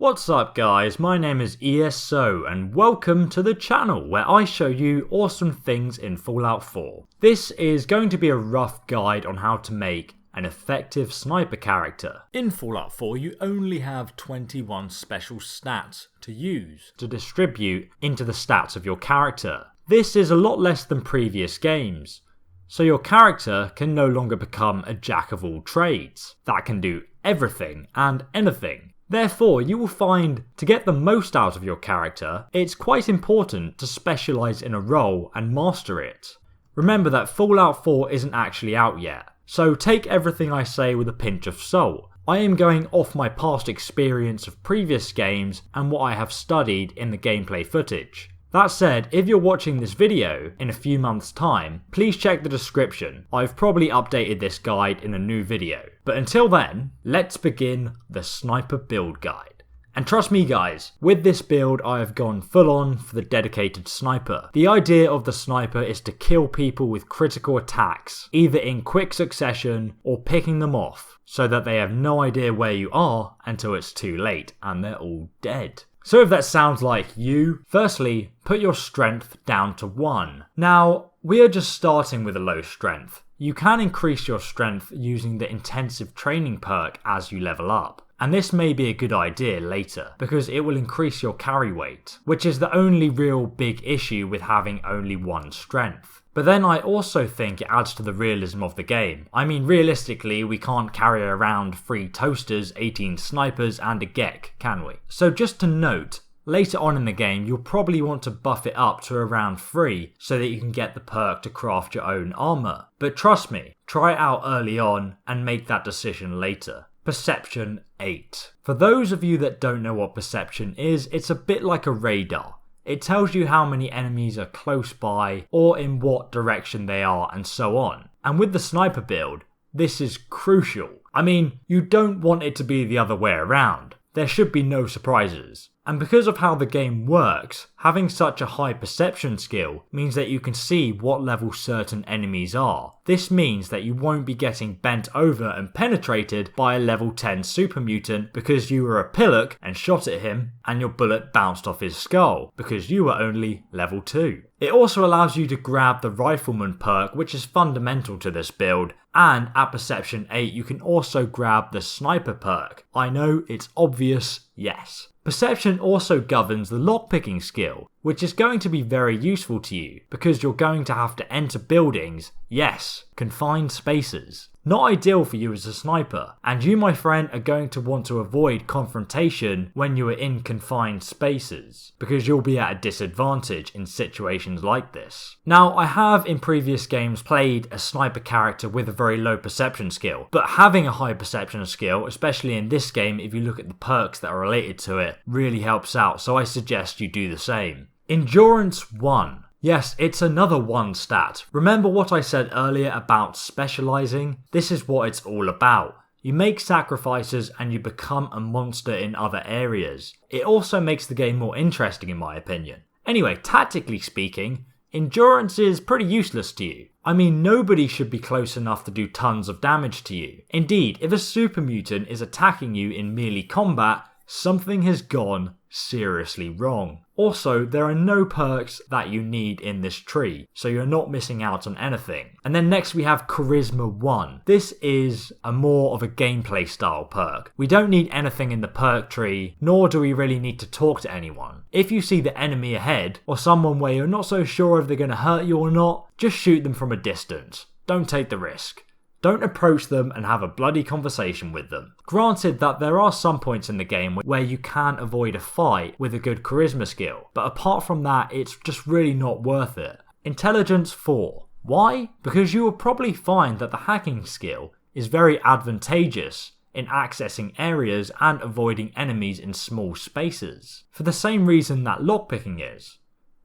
What's up guys, my name is ESO and welcome to the channel where I show you awesome things in Fallout 4. This is going to be a rough guide on how to make an effective sniper character. In Fallout 4 you only have 21 special stats to use to distribute into the stats of your character. This is a lot less than previous games, so your character can no longer become a jack of all trades that can do everything and anything. Therefore, you will find to get the most out of your character, it's quite important to specialise in a role and master it. Remember that Fallout 4 isn't actually out yet, so take everything I say with a pinch of salt. I am going off my past experience of previous games and what I have studied in the gameplay footage. That said, if you're watching this video in a few months' time, please check the description. I've probably updated this guide in a new video. But until then, let's begin the sniper build guide. And trust me guys, with this build I have gone full on for the dedicated sniper. The idea of the sniper is to kill people with critical attacks, either in quick succession or picking them off, so that they have no idea where you are until it's too late and they're all dead. So if that sounds like you, firstly, put your strength down to 1. Now, we are just starting with a low strength. You can increase your strength using the intensive training perk as you level up. And this may be a good idea later, because it will increase your carry weight, which is the only real big issue with having only 1 strength. But then I also think it adds to the realism of the game. I mean, realistically, we can't carry around 3 toasters, 18 snipers and a Gek, can we? So just to note, later on in the game you'll probably want to buff it up to around 3 so that you can get the perk to craft your own armour. But trust me, try it out early on and make that decision later. Perception 8. For those of you that don't know what perception is, it's a bit like a radar. It tells you how many enemies are close by or in what direction they are and so on. And with the sniper build, this is crucial. I mean, you don't want it to be the other way around. There should be no surprises. And because of how the game works, having such a high perception skill means that you can see what level certain enemies are. This means that you won't be getting bent over and penetrated by a level 10 super mutant because you were a pillock and shot at him and your bullet bounced off his skull because you were only level 2. It also allows you to grab the rifleman perk, which is fundamental to this build, and at perception 8 you can also grab the sniper perk. I know it's obvious, yes. Perception also governs the lockpicking skill, which is going to be very useful to you because you're going to have to enter buildings, yes, confined spaces. Not ideal for you as a sniper, and you my friend are going to want to avoid confrontation when you are in confined spaces, because you'll be at a disadvantage in situations like this. Now I have in previous games played a sniper character with a very low perception skill, but having a high perception skill, especially in this game if you look at the perks that are related to it, really helps out, so I suggest you do the same. Endurance 1. Yes, it's another 1 stat. Remember what I said earlier about specialising? This is what it's all about. You make sacrifices and you become a monster in other areas. It also makes the game more interesting in my opinion. Anyway, tactically speaking, endurance is pretty useless to you. I mean, nobody should be close enough to do tons of damage to you. Indeed, if a super mutant is attacking you in melee combat, something has gone seriously wrong. Also, there are no perks that you need in this tree, so you're not missing out on anything. And then next we have Charisma 1. This is a more of a gameplay style perk. We don't need anything in the perk tree, nor do we really need to talk to anyone. If you see the enemy ahead, or someone where you're not so sure if they're going to hurt you or not, just shoot them from a distance. Don't take the risk. Don't approach them and have a bloody conversation with them. Granted that there are some points in the game where you can avoid a fight with a good charisma skill, but apart from that it's just really not worth it. Intelligence 4. Why? Because you will probably find that the hacking skill is very advantageous in accessing areas and avoiding enemies in small spaces, for the same reason that lockpicking is.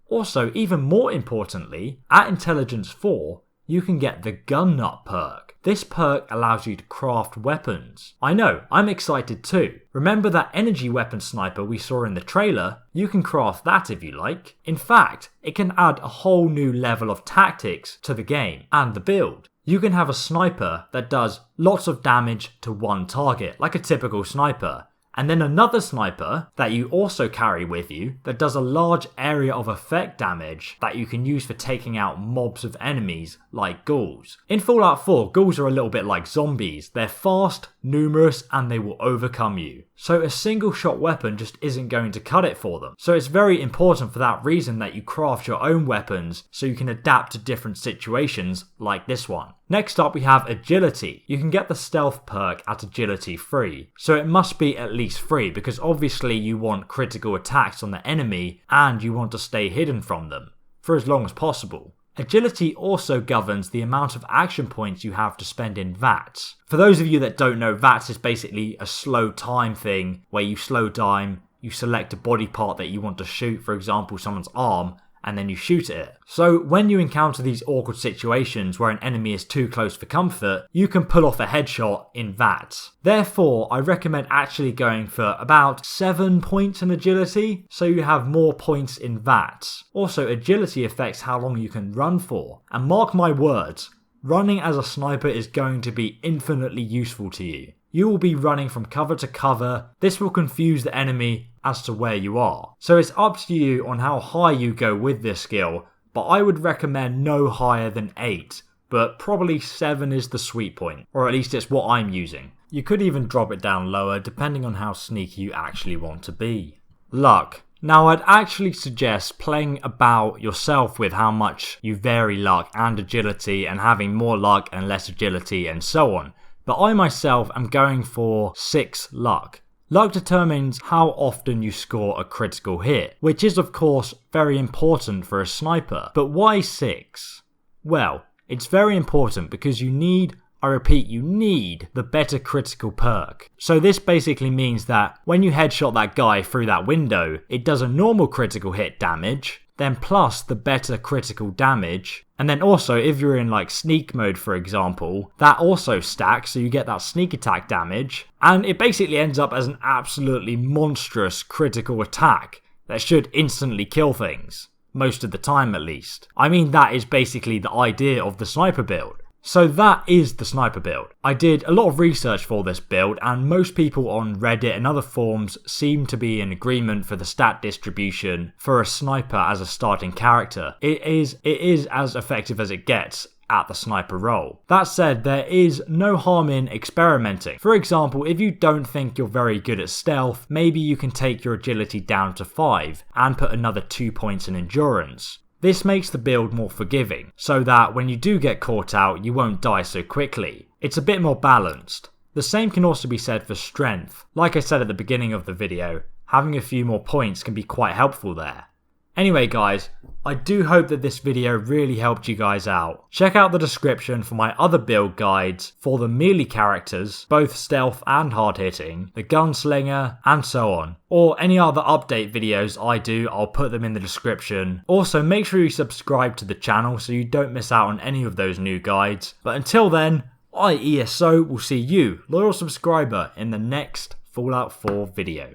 Also, even more importantly, at Intelligence 4, you can get the Gun Nut perk. This perk allows you to craft weapons. I know, I'm excited too. Remember that energy weapon sniper we saw in the trailer? You can craft that if you like. In fact, it can add a whole new level of tactics to the game and the build. You can have a sniper that does lots of damage to one target, like a typical sniper, And then another sniper that you also carry with you that does a large area of effect damage that you can use for taking out mobs of enemies like ghouls. In Fallout 4, ghouls are a little bit like zombies. They're fast, numerous, and they will overcome you. So a single shot weapon just isn't going to cut it for them. So it's very important for that reason that you craft your own weapons so you can adapt to different situations like this one. Next up we have agility. You can get the stealth perk at agility 3. So it must be at least 3 because obviously you want critical attacks on the enemy and you want to stay hidden from them for as long as possible. Agility also governs the amount of action points you have to spend in VATS. For those of you that don't know, VATS is basically a slow time thing where you slow time, you select a body part that you want to shoot, for example someone's arm, and then you shoot at it. So when you encounter these awkward situations where an enemy is too close for comfort, you can pull off a headshot in VATS. Therefore, I recommend actually going for about 7 points in agility, so you have more points in VATS. Also, agility affects how long you can run for. And mark my words, running as a sniper is going to be infinitely useful to you. You will be running from cover to cover. This will confuse the enemy as to where you are. So it's up to you on how high you go with this skill, but I would recommend no higher than 8, but probably 7 is the sweet point, or at least it's what I'm using. You could even drop it down lower depending on how sneaky you actually want to be. Luck. Now I'd actually suggest playing about yourself with how much you vary luck and agility and having more luck and less agility and so on. But I myself am going for 6 luck. Luck determines how often you score a critical hit, which is of course very important for a sniper. But why 6? Well, it's very important because you need, I repeat, you need the better critical perk. So this basically means that when you headshot that guy through that window, it does a normal critical hit damage, then plus the better critical damage, and then also if you're in like sneak mode for example, that also stacks so you get that sneak attack damage, and it basically ends up as an absolutely monstrous critical attack that should instantly kill things, most of the time at least. I mean, that is basically the idea of the sniper build. So that is the sniper build. I did a lot of research for this build and most people on Reddit and other forums seem to be in agreement for the stat distribution for a sniper as a starting character. It is as effective as it gets at the sniper role. That said, there is no harm in experimenting. For example, if you don't think you're very good at stealth, maybe you can take your agility down to 5 and put another 2 points in endurance. This makes the build more forgiving, so that when you do get caught out, you won't die so quickly. It's a bit more balanced. The same can also be said for strength. Like I said at the beginning of the video, having a few more points can be quite helpful there. Anyway guys, I do hope that this video really helped you guys out. Check out the description for my other build guides for the melee characters, both stealth and hard hitting, the gunslinger, and so on. Or any other update videos I do, I'll put them in the description. Also make sure you subscribe to the channel so you don't miss out on any of those new guides. But until then, I, ESO, will see you, loyal subscriber, in the next Fallout 4 video.